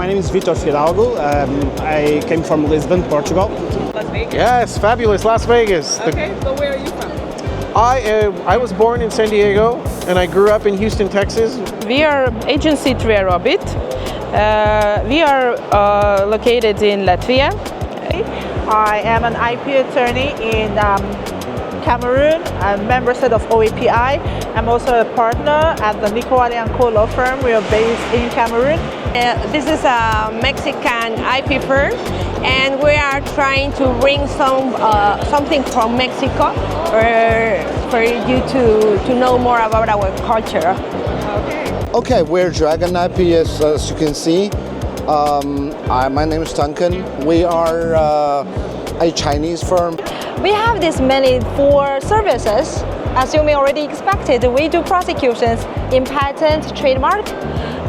My name is Vitor Fidalgo. I came from Lisbon, Portugal. Las Vegas? Yes, fabulous Las Vegas. Okay, but where are you from? I was born in San Diego and I grew up in Houston, Texas. We are agency Trademarks. We are located in Latvia. I am an IP attorney in Cameroon. I'm a member set of AIPPI. I'm also a partner at the Nicaraguan Co law firm. We are based in Cameroon. This is a Mexican IP firm, and we are trying to bring something from Mexico for you to know more about our culture. Okay, we're Dragon IP, as you can see. My name is Duncan. We are a Chinese firm. We have this many for services. As you may already expected, we do prosecutions in patent, trademark.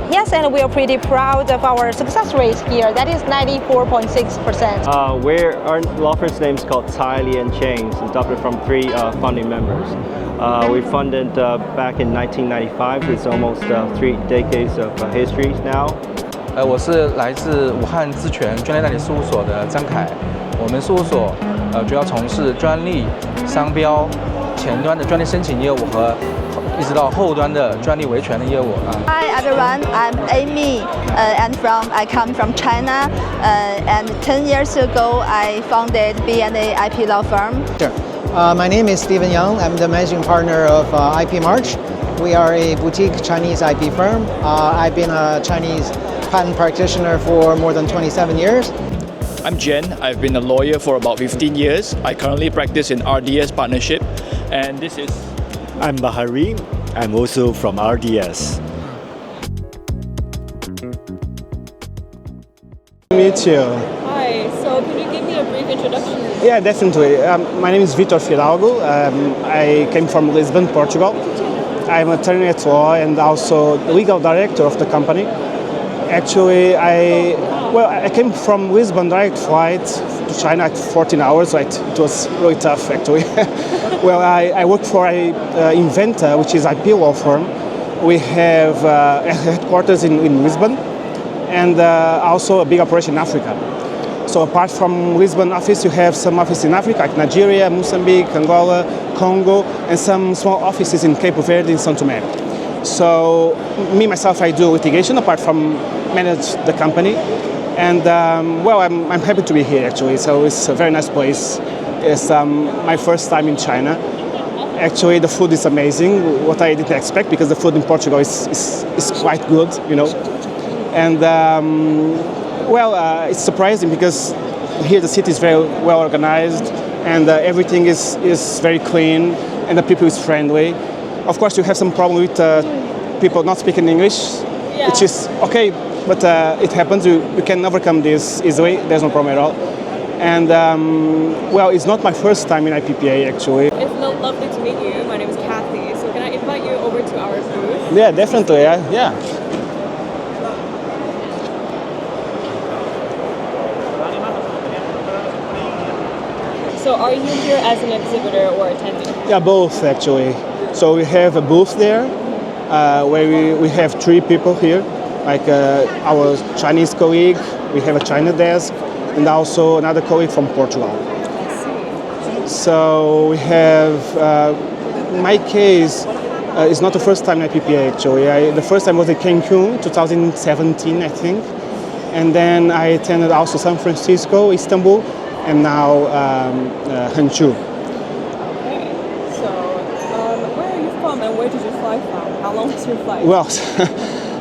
Yes, and we are pretty proud of our success rate here. That is 94.6%. Our law firm's name is called Cathy Li and Chains, adopted from 3 founding members. We funded back in 1995. It's almost 3 decades of history now. 我是来自武汉智权专利代理事务所的张凯。我们事务所主要从事专利、商标、前端的专利申请业务和一直到后端的专利维权的业务。Hi everyone, I'm Amy, and I come from China. And 10 years ago, I founded B&A IP law firm. Sure. My name is Stephen Young. I'm the managing partner of IP March. We are a boutique Chinese IP firm. I've been a Chinese patent practitioner for more than 27 years. I'm Jen. I've been a lawyer for about 15 years. I currently practice in RDS partnership, and this is... I'm Bahari. I'm also from RDS. Meet you. Hi, so can you give me a brief introduction? Yeah, definitely. My name is Vitor Fidalgo. I came from Lisbon, Portugal. I'm an attorney at law and also legal director of the company. Actually, I came from Lisbon direct flight to China at 14 hours. Right? It was really tough, actually. Well, I work for Inventa, which is IP law firm. We have a headquarters in Lisbon and also a big operation in Africa. So apart from Lisbon office, you have some offices in Africa, like Nigeria, Mozambique, Angola, Congo, and some small offices in Cape Verde and São Tomé. So myself, I do litigation apart from manage the company. And well, I'm happy to be here actually. So it's a very nice place. It's my first time in China. Actually, the food is amazing. What I didn't expect, because the food in Portugal is quite good, you know. And well, it's surprising because here the city is very well organized and everything is very clean and the people is friendly. Of course, you have some problem with people not speaking English, which is okay, but it happens. You can overcome this easily. There's no problem at all. And well, it's not my first time in IPPA actually. It's lovely to meet you. My name is Cathy. So can I invite you over to our booth? Yeah, definitely. Yeah. So are you here as an exhibitor or attendee? Yeah, both actually. So we have a booth there where we have 3 people here, like our Chinese colleague, we have a China desk, and also another colleague from Portugal. So we have, my case is not the first time in IPPA actually. The first time was in Cancun, 2017 I think. And then I attended also San Francisco, Istanbul, and now Hangzhou. Okay, so where are you from and where did you fly from? How long was your flight? Well,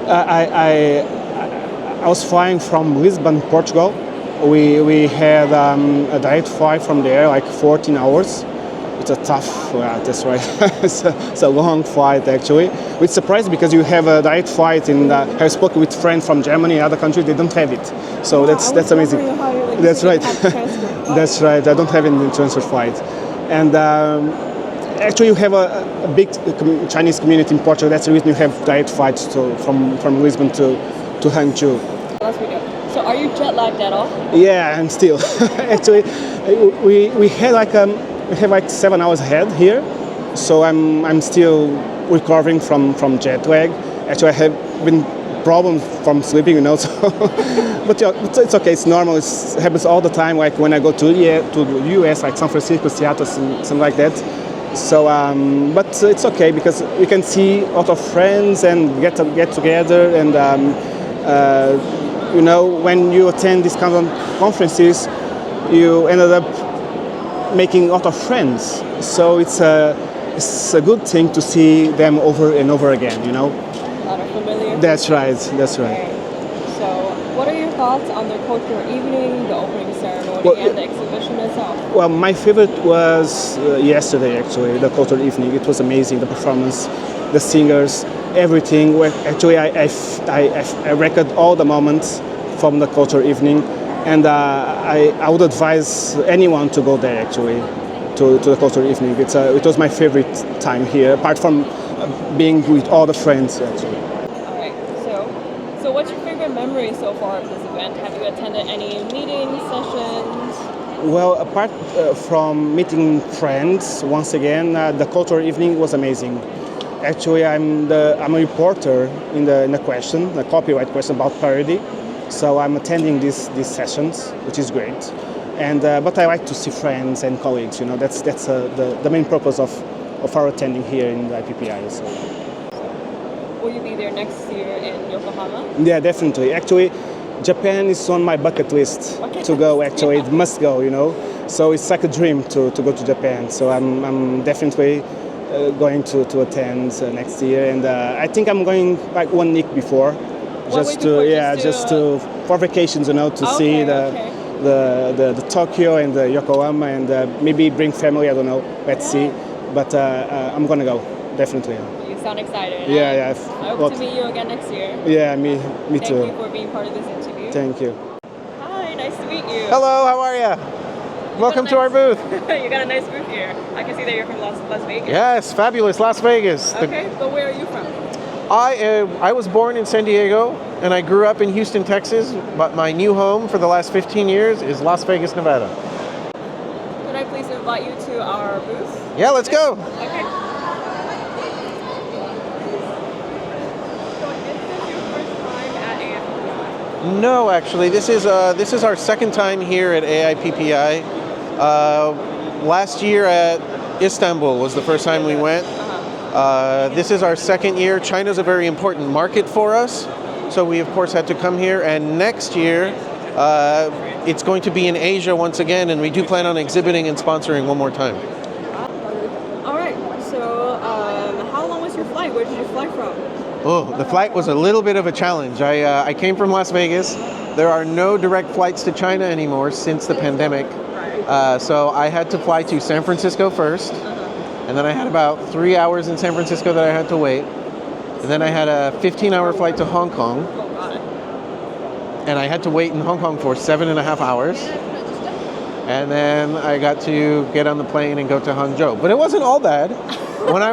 I was flying from Lisbon, Portugal. We had a direct flight from there, like 14 hours. It's a tough, that's right. it's a long flight actually. Which surprised because you have a direct flight in. I spoke with friends from Germany and other countries. They don't have it, so that's amazing. That's right. That's right. I don't have any transfer flight, and actually you have a big Chinese community in Portugal. That's the reason you have direct flights from Lisbon to Hangzhou. So are you jet lagged at all? Yeah, I'm still. Actually, we had like 7 hours ahead here, so I'm still recovering from jet lag. Actually, I have been problem from sleeping, you know. So but yeah, it's okay. It's normal. It happens all the time. Like when I go to the US, like San Francisco, Seattle, something like that. So, but it's okay because we can see a lot of friends and get together. And you know, when you attend these kind of conferences, you ended up making a lot of friends. So it's a good thing to see them over and over again. You know. A lot of familiar. That's right. That's right. Okay. So, what are your thoughts on the cultural evening, the opening ceremony, and the exhibition itself? Well, my favorite was yesterday, actually, the cultural evening. It was amazing, the performance, the singers, everything. Actually, I record all the moments from the cultural evening, and I would advise anyone to go there, actually, to the cultural evening. It was my favorite time here, apart from being with all the friends, actually. All right. So what's your favorite memory so far of this event? Have you attended any meetings, sessions? Well, apart from meeting friends, once again, the cultural evening was amazing. Actually, I'm a reporter in the copyright question about parody, so I'm attending these sessions, which is great. And but I like to see friends and colleagues. You know, that's the main purpose of our attending here in the IPPI. So. Will you be there next year in Yokohama? Yeah, definitely. Actually, Japan is on my bucket list to go. Actually, it must go. You know, so it's like a dream to go to Japan. So I'm definitely going to attend next year, and I think I'm going like 1 week before, just for vacations. You know, to see the Tokyo and the Yokohama, and maybe bring family. I don't know. Let's see. But I'm gonna go definitely. You sound excited. Yeah. I hope to meet you again next year. Yeah, me too. Thank you for being part of this interview. Thank you. Hi, nice to meet you. Hello, how are you? Welcome to our booth. You got a nice booth here. I can see that you're from Las Vegas. Yes, fabulous, Las Vegas. Okay, but where are you from? I was born in San Diego, and I grew up in Houston, Texas, but my new home for the last 15 years is Las Vegas, Nevada. Could I please invite you to our booth? Yeah, let's go. Okay. So is this your first time at AIPPI? No, actually, this is our second time here at AIPPI. Last year at Istanbul was the first time we went. This is our second year. China's a very important market for us, so we of course had to come here. And next year, it's going to be in Asia once again, and we do plan on exhibiting and sponsoring one more time. All right. So, how long was your flight? Where did you fly from? Oh, the flight was a little bit of a challenge. I came from Las Vegas. There are no direct flights to China anymore since the pandemic. So I had to fly to San Francisco first, and then I had about 3 hours in San Francisco that I had to wait. And then I had a 15-hour flight to Hong Kong, and I had to wait in Hong Kong for 7.5 hours. And then I got to get on the plane and go to Hangzhou. But it wasn't all bad. When I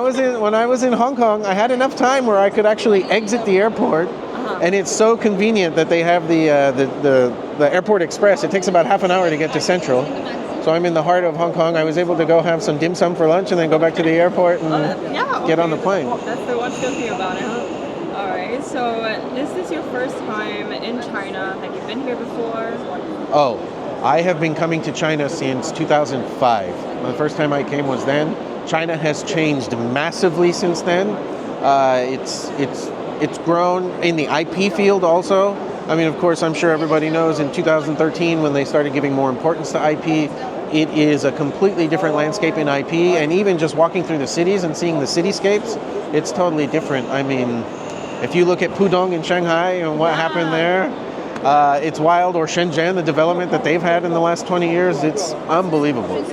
was in Hong Kong, I had enough time where I could actually exit the airport, and it's so convenient that they have the Airport Express. It takes about half an hour to get to Central. So I'm in the heart of Hong Kong. I was able to go have some dim sum for lunch and then go back to the airport and get on the plane. That's the one good thing about it, huh? All right. So is this your first time in China? Have you been here before? Oh, I have been coming to China since 2005. The first time I came was then. China has changed massively since then. It's grown in the IP field also. I mean, of course, I'm sure everybody knows in 2013 when they started giving more importance to IP, it is a completely different landscape in IP, and even just walking through the cities and seeing the cityscapes, it's totally different. I mean, if you look at Pudong in Shanghai and what happened there, it's wild, or Shenzhen, the development that they've had in the last 20 years, it's unbelievable.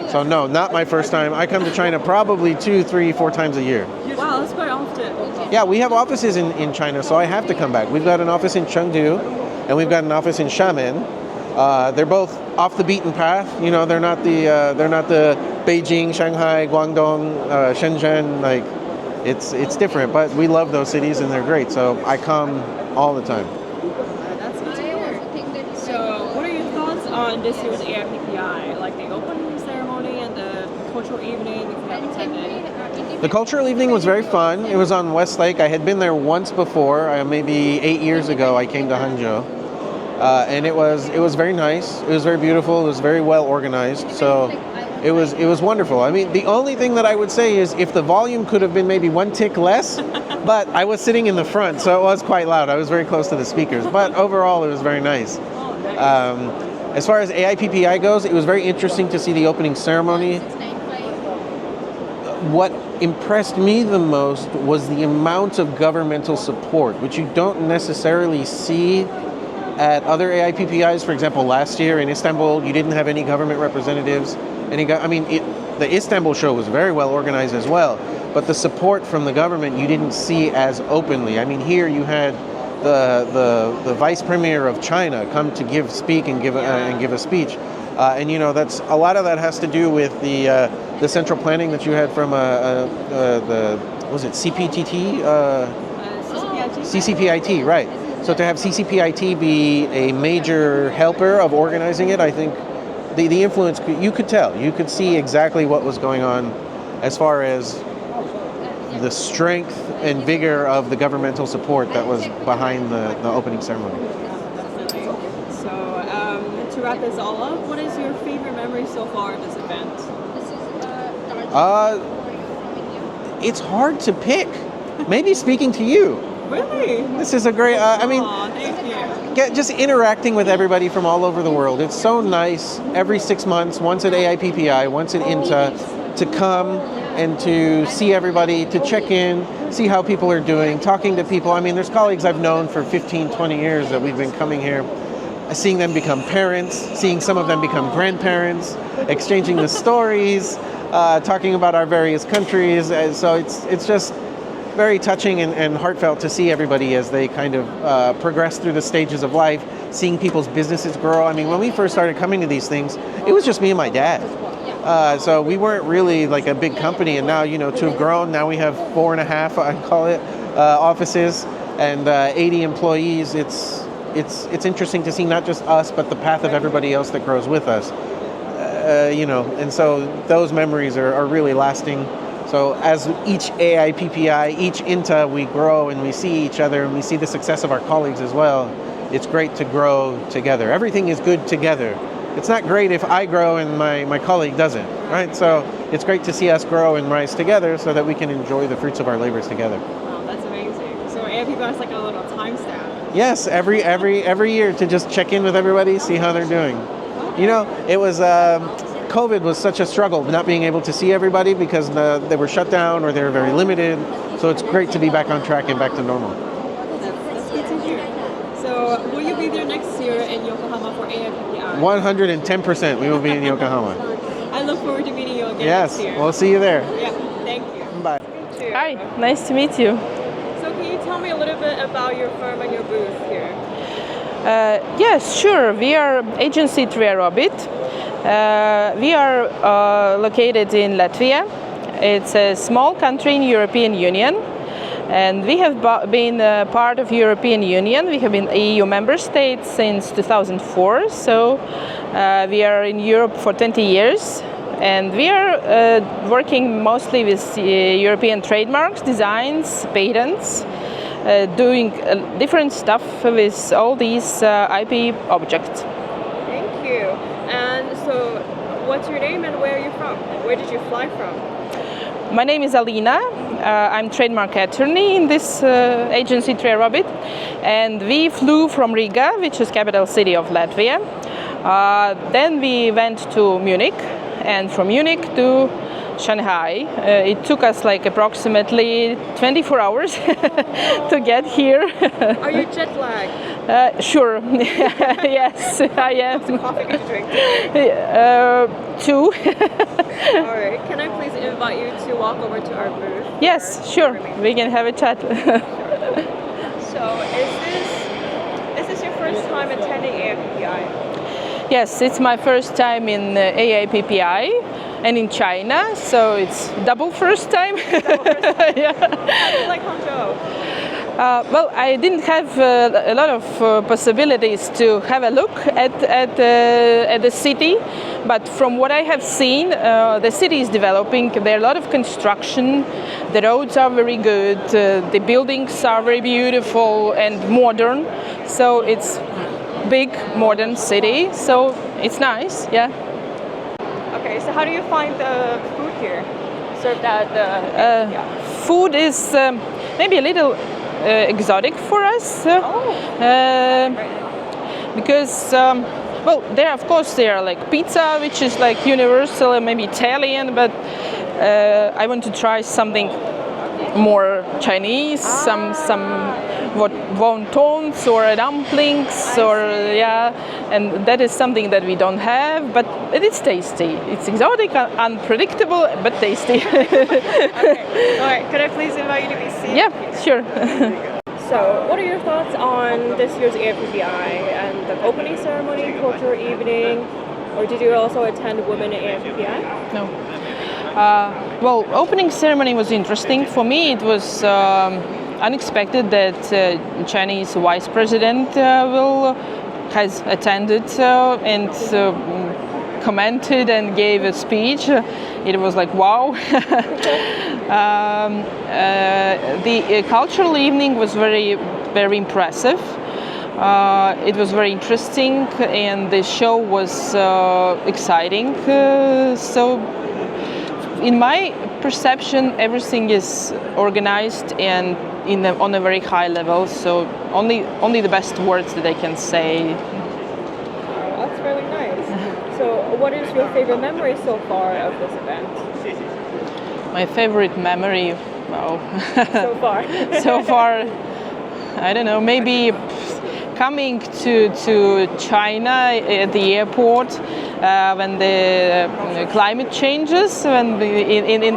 So no, not my first time. I come to China probably 2, 3, 4 times a year. Wow, that's quite often. Yeah, we have offices in China, so I have to come back. We've got an office in Chengdu, and we've got an office in Xiamen. They're both off the beaten path. You know, they're not the Beijing, Shanghai, Guangdong, Shenzhen. Like, it's different, but we love those cities and they're great. So I come all the time. That's good to hear. So, what are your thoughts on this year's AIPPI, like the opening ceremony and the cultural evening, if you have attended? The cultural evening was very fun. It was on Westlake. I had been there once before, maybe 8 years ago. I came to Hangzhou, and it was very nice. It was very beautiful. It was very well organized. So it was wonderful. I mean, the only thing that I would say is if the volume could have been maybe one tick less, but I was sitting in the front, so it was quite loud. I was very close to the speakers, but overall it was very nice. As far as AIPPI goes, it was very interesting to see the opening ceremony. What impressed me the most was the amount of governmental support, which you don't necessarily see at other AIPPIs. For example, last year in Istanbul, you didn't have any government representatives. The Istanbul show was very well organized as well, but the support from the government you didn't see as openly. I mean, here you had the vice premier of China come to give a speech, and you know that's a lot of that has to do with the central planning that you had from was it CPTT? CCPIT, right? So to have CCPIT be a major helper of organizing it, I think the influence you could see exactly what was going on as far as the strength and vigor of the governmental support that was behind the opening ceremony. So to wrap this all up, what is your favorite memory so far of this event? It's hard to pick. Maybe speaking to you. Really? This is a great, thank you. Just interacting with everybody from all over the world. It's so nice every 6 months, once at AIPPI, once at INTA, to come and to see everybody, to check in, see how people are doing, talking to people. I mean, there's colleagues I've known for 15, 20 years that we've been coming here, seeing them become parents, seeing some of them become grandparents, exchanging the stories, talking about our various countries. So it's just very touching and heartfelt to see everybody as they kind of progress through the stages of life, seeing people's businesses grow. I mean, when we first started coming to these things, it was just me and my dad. So we weren't really like a big company, and now, you know, to have grown, now we have 4.5, I call it, offices and 80 employees. It's interesting to see not just us, but the path of everybody else that grows with us. You know, and so those memories are really lasting. So as each AIPPI, each INTA, we grow and we see each other and we see the success of our colleagues as well. It's great to grow together. Everything is good together. It's not great if I grow and my colleague doesn't, right? So it's great to see us grow and rise together so that we can enjoy the fruits of our labors together. Wow, that's amazing. So AIPPI has like a little timestamp. Yes, every year to just check in with everybody, see how they're doing. You know, it was COVID was such a struggle, not being able to see everybody because they were shut down or they were very limited. So it's great to be back on track and back to normal. That's good to hear. So will you be there next year in Yokohama for AIPPI? 110% we will be in Yokohama. I look forward to meeting you again Yes, next year. we'll see you there. Yeah, thank you. Bye. Hi, nice to meet you. So can you tell me a little bit about your firm and your booth here? Yes, sure. We are agency Trademarks. We are located in Latvia. It's a small country in European Union, and we have been part of European Union. We have been EU member state since 2004, so we are in Europe for 20 years, and we are working mostly with European trademarks, designs, patents, doing different stuff with all these IP objects. Thank you. And so, what's your name and where are you from? Where did you fly from? My name is Alina. I'm trademark attorney in this agency Trademarks, and we flew from Riga, which is capital city of Latvia. Then we went to Munich, and from Munich to Shanghai. It took us like approximately 24 hours to get here. Are you jet lagged? Sure. Yes, I am. What's coffee did you drink? 2. All right. Can I please invite you to walk over to our booth? Yes, sure. We can have a chat. So, is this your first time attending AIPPI? Yes, it's my first time in AIPPI and in China, so it's double first time. Yeah. How do you like Hangzhou? Well, I didn't have a lot of possibilities to have a look at the city, But from what I have seen, the city is developing. There are a lot of construction. The roads are very good. The buildings are very beautiful and modern. So it's big, modern city. So it's nice, yeah. Okay, so how do you find the food here? Served at the Food is maybe a little exotic for us. Because well, there of course there are like pizza, which is like universal and maybe Italian, but I want to try something more Chinese, some what wontons or dumplings or and that is something that we don't have, but it is tasty. It's exotic, unpredictable, but tasty. Okay. All right. Could I please invite you to be seated? Yeah, sure. So, what are your thoughts on this year's AIPPI and the opening ceremony, cultural evening, or did you also attend Women in AIPPI? No. Well, opening ceremony was interesting. For me, it was unexpected that Chinese Vice President has attended and commented and gave a speech. It was like, wow. The cultural evening was very, very impressive. It was very interesting and the show was exciting. So in my perception, everything is organized and on a very high level. So only the best words that I can say. That's really nice. So what is your favorite memory so far of this event? My favorite memory, wow. So far? So far, I don't know, maybe coming to China at the airport when the climate changes, when in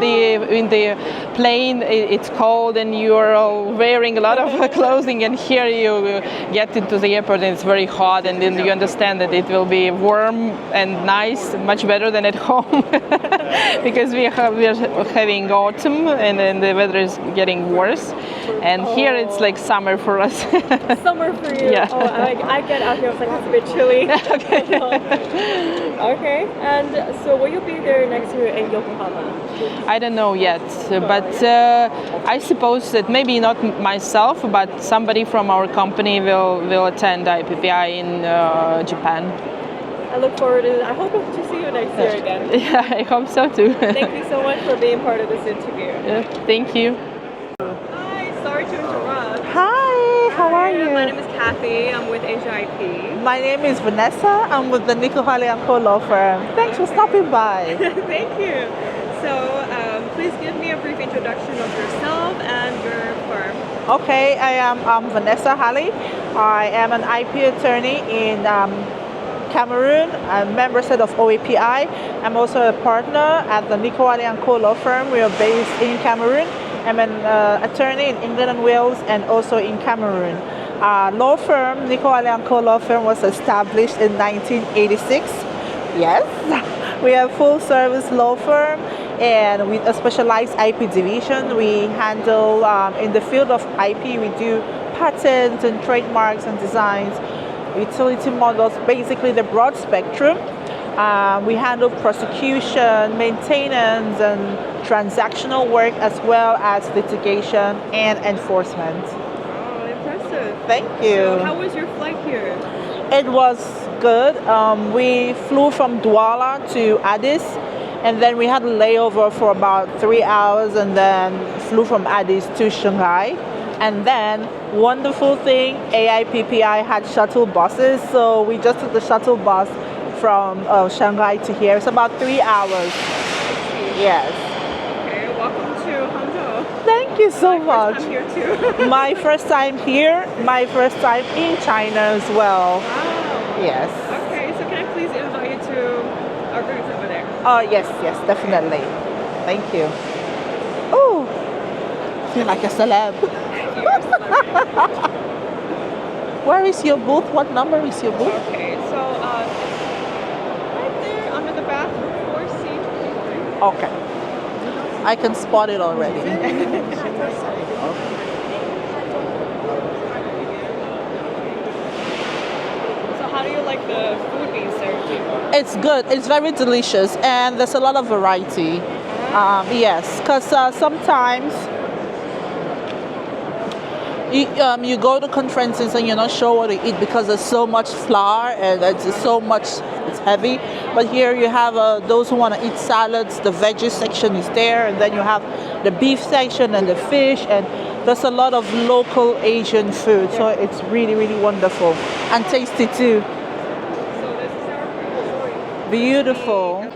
the plane it's cold and you're all wearing a lot of clothing, and here you get into the airport and it's very hot, and then you understand that it will be warm and nice, much better than at home, because we are having autumn and then the weather is getting worse, and here it's like summer for us. Summer for you? Yeah. Oh, I get out here, it's like it's a bit chilly. Okay. Okay, and so will you be there next year in Yokohama? I don't know yet, but I suppose that maybe not myself, but somebody from our company will attend AIPPI in Japan. I look forward to it. I hope to see you next year again. Yeah, I hope so too. Thank you so much for being part of this interview. Yeah, thank you. Hi, sorry to interrupt. Hi, how are you? My name is Cathy. I'm with AIPPI. My name is Vanessa. I'm with the Nico Halley & Co law firm. Thanks for stopping by. Thank you. So, please give me a brief introduction of yourself and your firm. Okay, I am Vanessa Halley. I am an IP attorney in Cameroon. I'm a member set of AIPPI. I'm also a partner at the Nico Halley & Co law firm. We are based in Cameroon. I'm an attorney in England and Wales and also in Cameroon. Our law firm, Nico Halley & Co law firm, was established in 1986. Yes, we are a full-service law firm and with a specialized IP division. We handle, in the field of IP, we do patents and trademarks and designs, utility models, basically the broad spectrum. We handle prosecution, maintenance, and transactional work, as well as litigation and enforcement. Oh, impressive. Thank you. So how was your flight here? It was good. We flew from Douala to Addis, and then we had a layover for about 3 hours, and then flew from Addis to Shanghai. And then, wonderful thing, AIPPI had shuttle buses, so we just took the shuttle bus from Shanghai to here. It's about 3 hours. Yes. Okay, welcome to Hangzhou. Thank you so much. First time here too. My first time here, my first time in China as well. Wow. Yes. Okay, so can I please invite you to our booth over there? Oh, yes, definitely. Thank you. Oh, feel like a celeb. Where is your booth? What number is your booth? Okay, so right there under the bathroom, 4C. Okay. I can spot it already. So how do you like the food being served It's good. It's very delicious, and there's a lot of variety. Yes, because sometimes you go to conferences and you're not sure what to eat because there's so much flour and it's heavy. But here you have those who want to eat salads. The veggie section is there, and then you have the beef section and the fish, and there's a lot of local Asian food. So it's really, really wonderful and tasty too. Beautiful.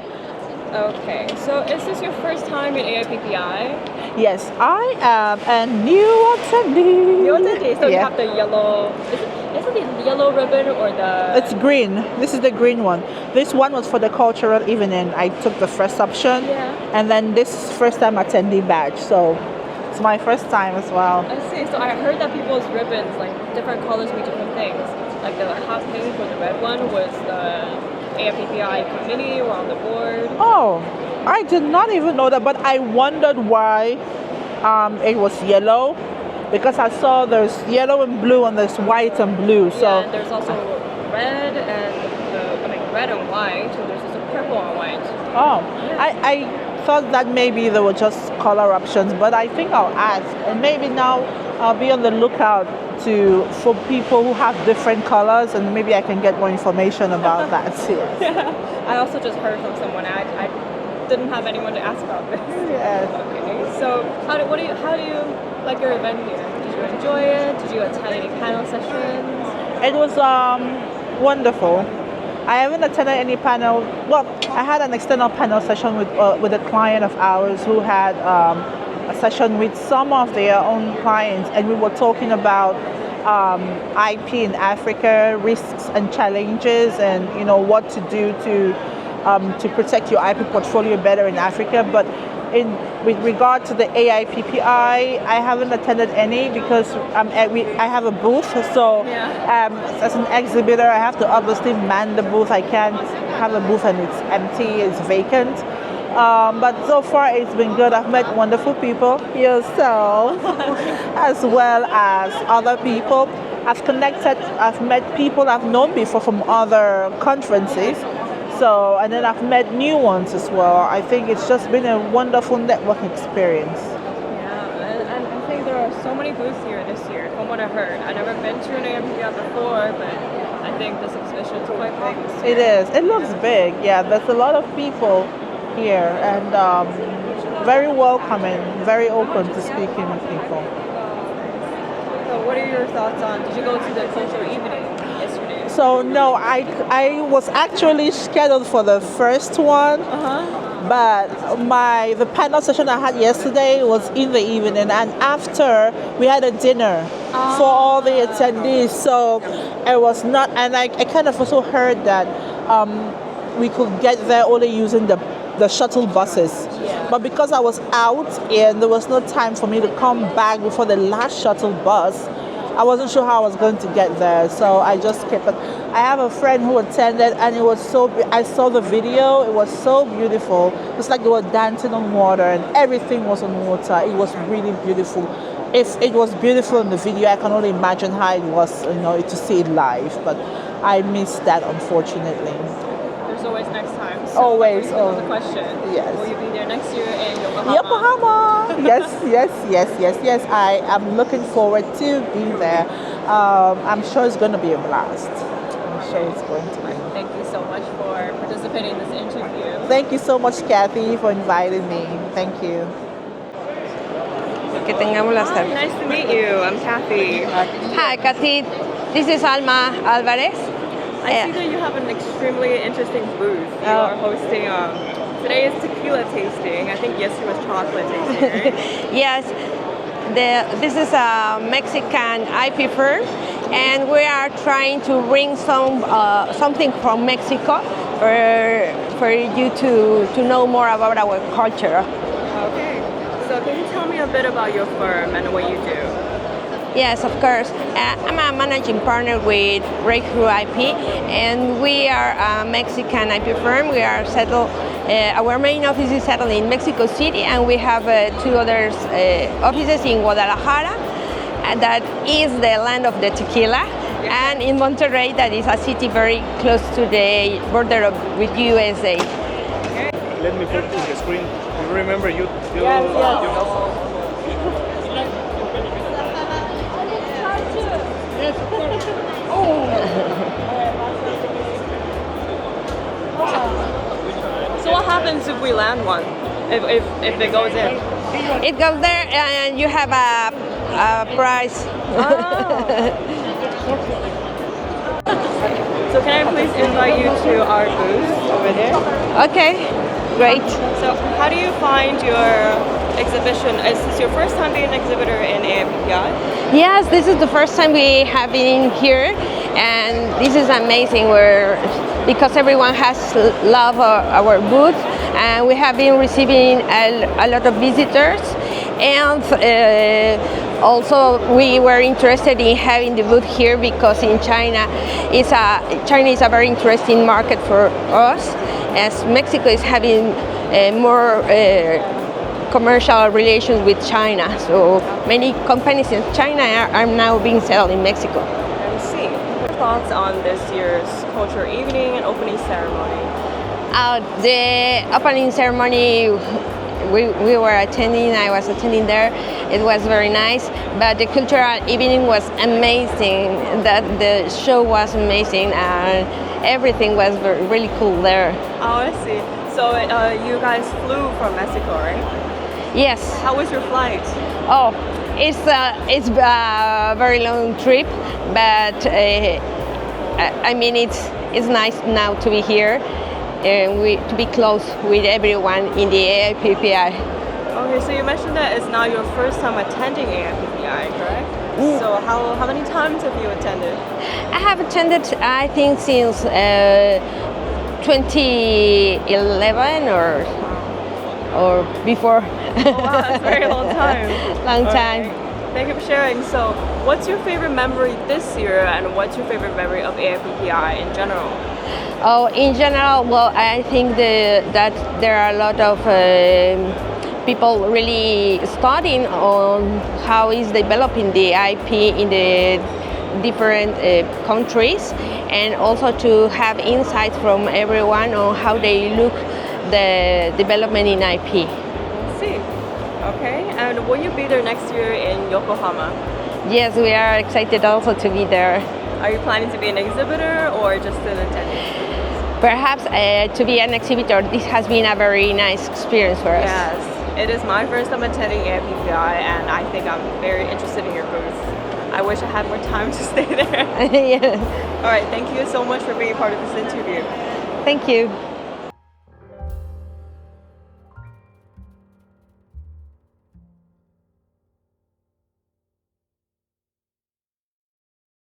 Okay, so is this your first time in AIPPI? Yes, I am a new attendee. New attendee, so you Yeah. have the yellow, is it the yellow ribbon or the... It's green. This is the green one. This one was for the cultural evening. I took the first option. Yeah. And then this is first time attendee badge. So it's my first time as well. I see, so I heard that people's ribbons, like different colors mean different things. Like the hot pink or the red one was the AIPPI committee or on the board. Oh, I did not even know that, but I wondered why it was yellow, because I saw there's yellow and blue and there's white and blue. So Yeah, and there's also red and red and white, and there's also purple and white. Oh, I thought that maybe there were just color options, but I think I'll ask, and maybe now I'll be on the lookout for people who have different colors, and maybe I can get more information about that. Yeah. I also just heard from someone. I didn't have anyone to ask about this. Yes. Okay. So how do you like your event here? Did you enjoy it? Did you attend any panel sessions? It was wonderful. I haven't attended any panel. Well, I had an external panel session with a client of ours who had a session with some of their own clients, and we were talking about IP in Africa, risks and challenges, and what to do to protect your IP portfolio better in Africa. But with regard to the AIPPI, I haven't attended any because I have a booth. So as an exhibitor, I have to obviously man the booth. I can't have a booth and it's empty, it's vacant. But so far it's been good. I've met wonderful people, yourself, as well as other people. I've met people I've known before from other conferences. So, and then I've met new ones as well. I think it's just been a wonderful networking experience. Yeah, and I think there are so many booths here this year, from what I heard. I've never been to an AIPPI before, but I think this exhibition is quite big this year. It is. It looks big. Yeah, there's a lot of people here, and very welcoming, very open to speaking with people. So what are your thoughts on, did you go to the cultural evening yesterday? So no, I was actually scheduled for the first one, but the panel session I had yesterday was in the evening, and after we had a dinner for all the attendees. So it was not, and I kind of also heard that we could get there only using the shuttle buses. But because I was out and there was no time for me to come back before the last shuttle bus, I wasn't sure how I was going to get there, so I just kept it. I have a friend who attended, and it was I saw the video, it was so beautiful. It's like they were dancing on water and everything was on water. It was really beautiful. If it was beautiful in the video, I can only imagine how it was, to see it live, but I missed that, unfortunately. There's always next time. So Always. The question. Yes. Will you be there next year in Yokohama? Yokohama! Yes. I am looking forward to being there. I'm sure it's going to be a blast. I'm sure it's going to be. Thank you so much for participating in this interview. Thank you so much, Cathy, for inviting me. Thank you. Que tengamos la Hi, nice to meet you. I'm Cathy. Hi, Cathy. This is Alma Alvarez. I see that you have an extremely interesting booth. You are hosting, today is tequila tasting. I think yesterday was chocolate tasting, right? Yes, this is a Mexican IP firm, and we are trying to bring something from Mexico for you to know more about our culture. Okay, so can you tell me a bit about your firm and what you do? Yes, of course. I'm a managing partner with Breakthrough IP, and we are a Mexican IP firm. We are settled. Our main office is settled in Mexico City, and we have 2 other offices in Guadalajara. And that is the land of the tequila. and in Monterrey, that is a city very close to the border with USA. Let me put this on the screen. You remember you So what happens if we land one? If it goes in? It goes there and you have a prize. So can I please invite you to our booth over there? Okay, great. So how do you find your exhibition? Is this your first time being an exhibitor in AIPPI? Yes, this is the first time we have been here, and this is amazing. Because everyone has loved our booth, and we have been receiving a lot of visitors, and also we were interested in having the booth here because in China is a very interesting market for us, as Mexico is having more commercial relations with China. So many companies in China are now being sold in Mexico. I see. What thoughts on this year's culture evening and opening ceremony? The opening ceremony we were attending, I was attending there. It was very nice, but the cultural evening was amazing. The show was amazing, and everything was really cool there. Oh, I see. So you guys flew from Mexico, right? Yes. How was your flight? Oh, it's a very long trip, but I mean it's nice now to be here and to be close with everyone in the AIPPI. Okay, so you mentioned that it's now your first time attending AIPPI, correct? So how many times have you attended? I have attended, I think, since 2011 or before. Oh, wow, that's a very long time. Long time. Right. Thank you for sharing. So, what's your favorite memory this year, and what's your favorite memory of AIPPI in general? Oh, in general, well, I think that there are a lot of people really studying on how is developing the IP in the different countries, and also to have insights from everyone on how they look the development in IP. I see. Okay, and will you be there next year in Yokohama? Yes, we are excited also to be there. Are you planning to be an exhibitor or just an attendee? Perhaps to be an exhibitor. This has been a very nice experience for us. Yes, it is my first time attending AIPPI, and I think I'm very interested in your booth. I wish I had more time to stay there. Yeah. All right, thank you so much for being part of this interview. Thank you.